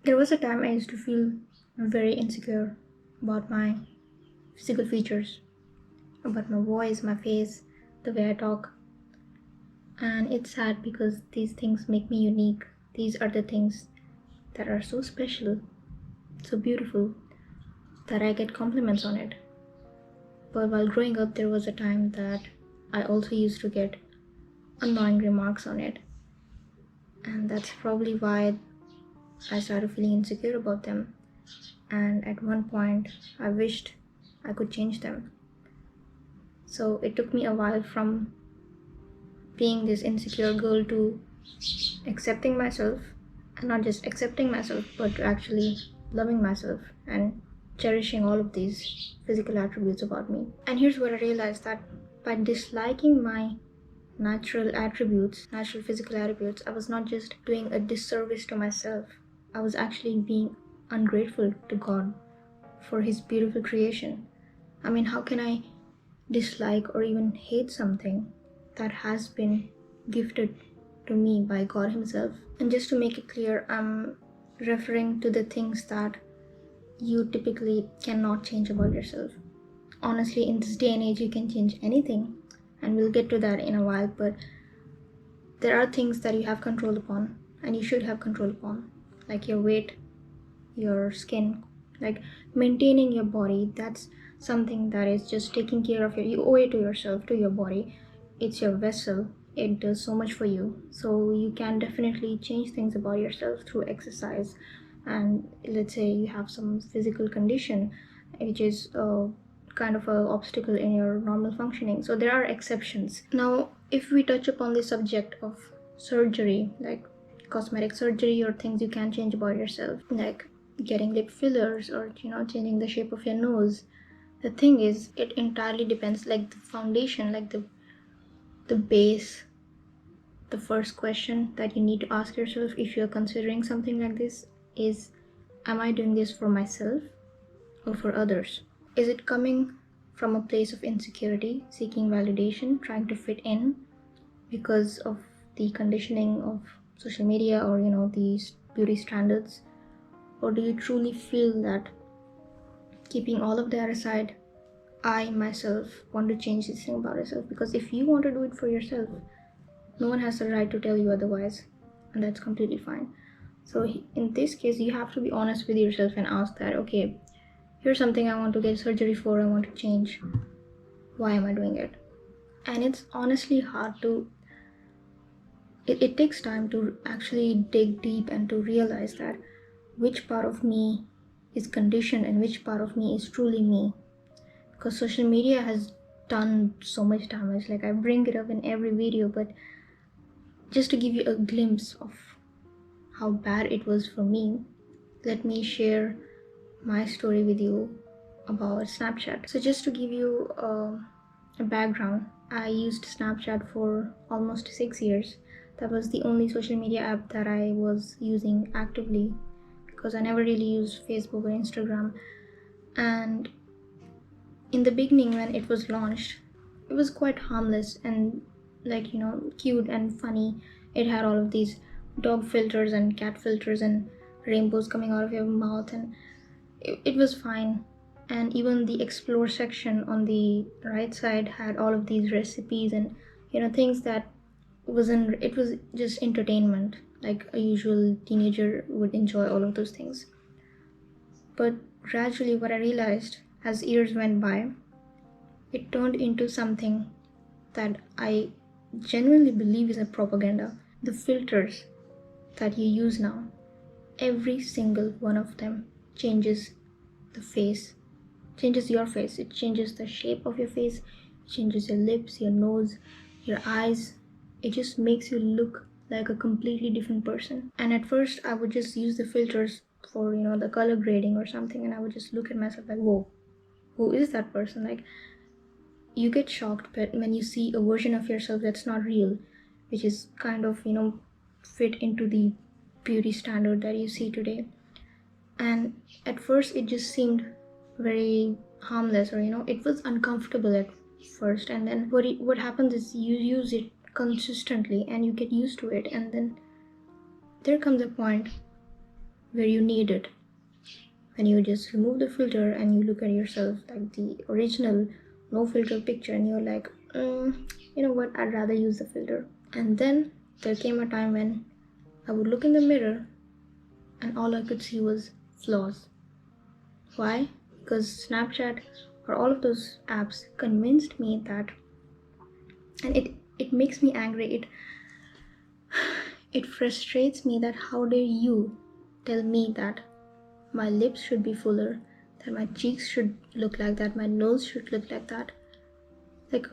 There was a time I used to feel very insecure about my physical features, about my voice, my face, the way I talk. And it's sad because these things make me unique. These are the things that are so special, so beautiful, that I get compliments on it. But while growing up, there was a time that I also used to get annoying remarks on it. And that's probably why I started feeling insecure about them. And at one point, I wished I could change them. So it took me a while from being this insecure girl to accepting myself, and not just accepting myself, but to actually loving myself and cherishing all of these physical attributes about me. And here's what I realized, that by disliking my natural physical attributes, I was not just doing a disservice to myself, I was actually being ungrateful to God for His beautiful creation. I mean, how can I dislike or even hate something that has been gifted to me by God Himself? And just to make it clear, I'm referring to the things that you typically cannot change about yourself. Honestly, in this day and age, you can change anything, and we'll get to that in a while, but there are things that you have control upon, and you should have control upon, like your weight, your skin, like maintaining your body. That's something that is just taking care of you owe it to yourself, to your body. It's your vessel, it does so much for you. So you can definitely change things about yourself through exercise. And let's say you have some physical condition which is kind of a obstacle in your normal functioning, so there are exceptions. Now, if we touch upon the subject of surgery, like cosmetic surgery or things you can change about yourself, like getting lip fillers or changing the shape of your nose, the thing is, it entirely depends. Like the foundation, like the base, the first question that you need to ask yourself if you're considering something like this is, am I doing this for myself or for others? Is it coming from a place of insecurity, seeking validation, trying to fit in because of the conditioning of social media or these beauty standards? Or do you truly feel that, keeping all of that aside, I myself want to change this thing about myself? Because if you want to do it for yourself, no one has the right to tell you otherwise, and that's completely fine. So in this case, you have to be honest with yourself and ask that, okay, here's something I want to get surgery for, I want to change. Why am I doing it? And it's honestly hard to, it takes time to actually dig deep and to realize that which part of me is conditioned and which part of me is truly me. Because social media has done so much damage. Like, I bring it up in every video, but just to give you a glimpse of how bad it was for me, let me share my story with you about Snapchat. So just to give you a background, I used Snapchat for almost 6 years. That was the only social media app that I was using actively, because I never really used Facebook or Instagram. And in the beginning, when it was launched, it was quite harmless and cute and funny. It had all of these dog filters and cat filters and rainbows coming out of your mouth, and it was fine. And even the explore section on the right side had all of these recipes and things that wasn't, it was just entertainment, like a usual teenager would enjoy all of those things. But gradually, what I realized as years went by, it turned into something that I genuinely believe is a propaganda. The filters that you use now, every single one of them changes the face, changes your face. It changes the shape of your face, it changes your lips, your nose, your eyes. It just makes you look like a completely different person. And at first, I would just use the filters for the color grading or something, and I would just look at myself like, whoa, who is that person? Like, you get shocked but when you see a version of yourself that's not real, which is kind of fit into the beauty standard that you see today. And at first it just seemed very harmless, or it was uncomfortable at first, and then what happens is you use it consistently and you get used to it, and then there comes a point where you need it. When you just remove the filter and you look at yourself like the original no filter picture, and you're like, you know what, I'd rather use the filter. And then there came a time when I would look in the mirror and all I could see was flaws. Why? Because Snapchat or all of those apps convinced me that, and it makes me angry. It frustrates me that how dare you tell me that my lips should be fuller, that my cheeks should look like that, my nose should look like that. Like,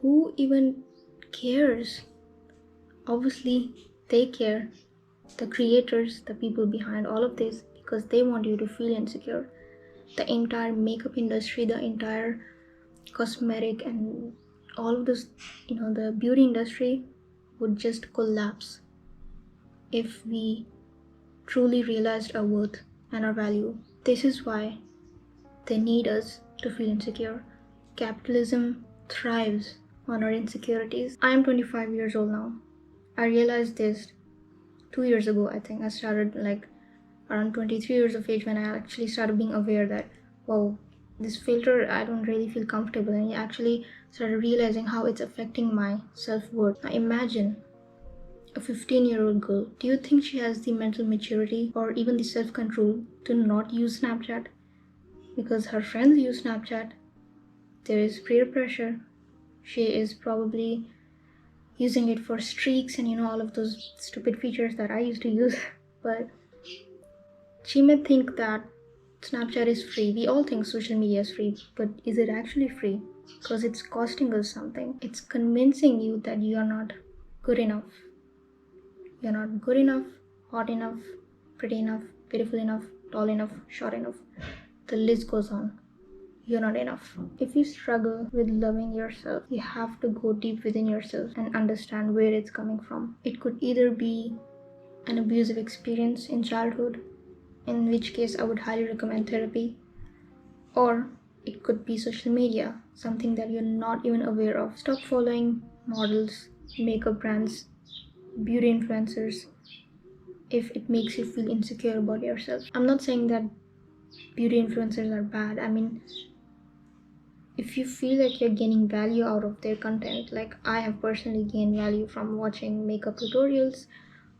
who even cares? Obviously, they care. The creators, the people behind all of this, because they want you to feel insecure. The entire makeup industry, the entire cosmetic, and all of this, the beauty industry would just collapse if we truly realized our worth and our value. This is why they need us to feel insecure. Capitalism thrives on our insecurities. I am 25 years old now. I realized this 2 years ago. I think I started like around 23 years of age when I actually started being aware that, wow, this filter, I don't really feel comfortable, and I actually started realizing how it's affecting my self-worth. Now imagine a 15-year-old girl. Do you think she has the mental maturity or even the self-control to not use Snapchat? Because her friends use Snapchat, there is peer pressure. She is probably using it for streaks and all of those stupid features that I used to use. But she may think that Snapchat is free. We all think social media is free, but is it actually free? Because it's costing us something. It's convincing you that you are not good enough. You're not good enough, hot enough, pretty enough, beautiful enough, tall enough, short enough. The list goes on. You're not enough. If you struggle with loving yourself, you have to go deep within yourself and understand where it's coming from. It could either be an abusive experience in childhood, in which case I would highly recommend therapy, or it could be social media, something that you're not even aware of. Stop following models, makeup brands, beauty influencers if it makes you feel insecure about yourself. I'm not saying that beauty influencers are bad. I mean, if you feel like you're gaining value out of their content, like I have personally gained value from watching makeup tutorials.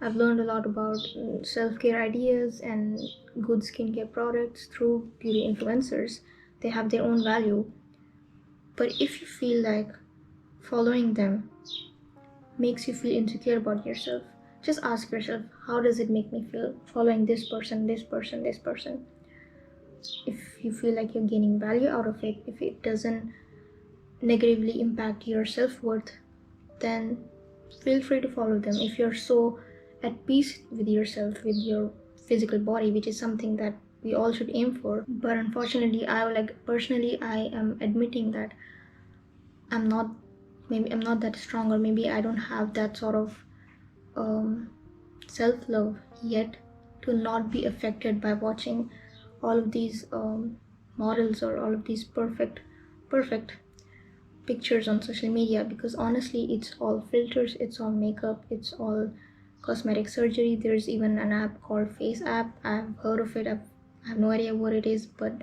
I've learned a lot about self-care ideas and good skincare products through beauty influencers. They have their own value. But if you feel like following them makes you feel insecure about yourself, just ask yourself, how does it make me feel following this person, this person, this person? If you feel like you're gaining value out of it, if it doesn't negatively impact your self-worth, then feel free to follow them. If you're so at peace with yourself, with your physical body, which is something that we all should aim for. But unfortunately, I am admitting that maybe I'm not that strong, or maybe I don't have that sort of self-love yet to not be affected by watching all of these models or all of these perfect pictures on social media. Because honestly, it's all filters, it's all makeup, it's all cosmetic surgery. There's even an app called Face app. I've heard of it. I have no idea what it is, but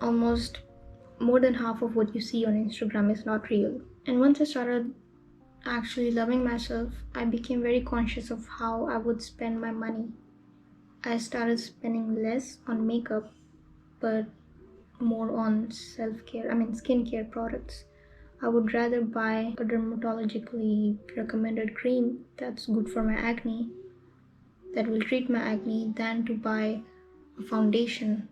almost more than half of what you see on Instagram is not real. And once I started actually loving myself, I became very conscious of how I would spend my money. I started spending less on makeup, but more on skincare products. I would rather buy a dermatologically recommended cream that's good for my acne, that will treat my acne, than to buy a foundation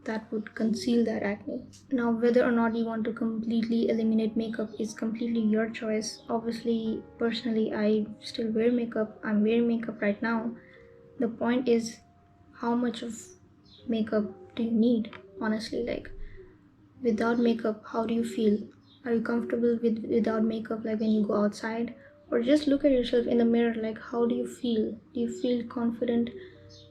that would conceal that acne. Now, whether or not you want to completely eliminate makeup is completely your choice. Obviously, personally, I still wear makeup. I'm wearing makeup right now. The point is, how much of makeup do you need? Honestly, like, without makeup, how do you feel? Are you comfortable without makeup, like when you go outside? Or just look at yourself in the mirror, like, how do you feel? Do you feel confident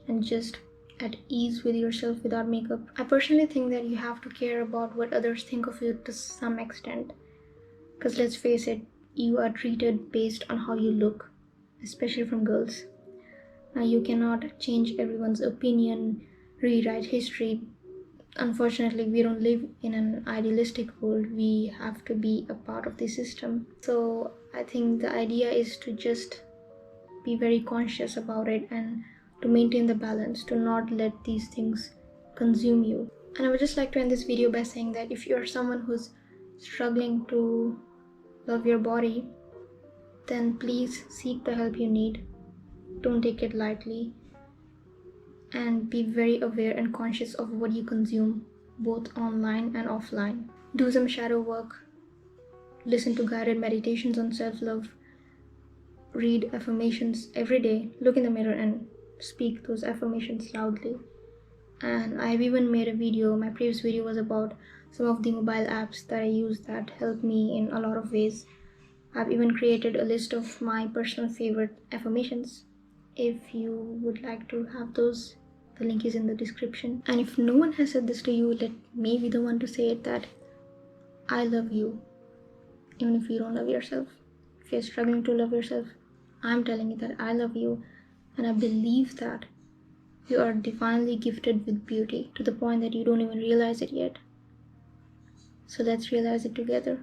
and just at ease with yourself without makeup? I personally think that you have to care about what others think of you to some extent. Because let's face it, you are treated based on how you look, especially from girls. You cannot change everyone's opinion, rewrite history. Unfortunately, we don't live in an idealistic world. We have to be a part of the system. So I think the idea is to just be very conscious about it and to maintain the balance, to not let these things consume you. And I would just like to end this video by saying that if you're someone who's struggling to love your body, then please seek the help you need. Don't take it lightly, and be very aware and conscious of what you consume, both online and offline. Do some shadow work, listen to guided meditations on self-love, read affirmations every day, look in the mirror and speak those affirmations loudly. And I've even made a video, my previous video was about some of the mobile apps that I use that help me in a lot of ways. I've even created a list of my personal favorite affirmations. If you would like to have those, the link is in the description. And if no one has said this to you, let me be the one to say it, that I love you, even if you don't love yourself. If you're struggling to love yourself, I'm telling you that I love you, and I believe that you are divinely gifted with beauty to the point that you don't even realize it yet. So let's realize it together.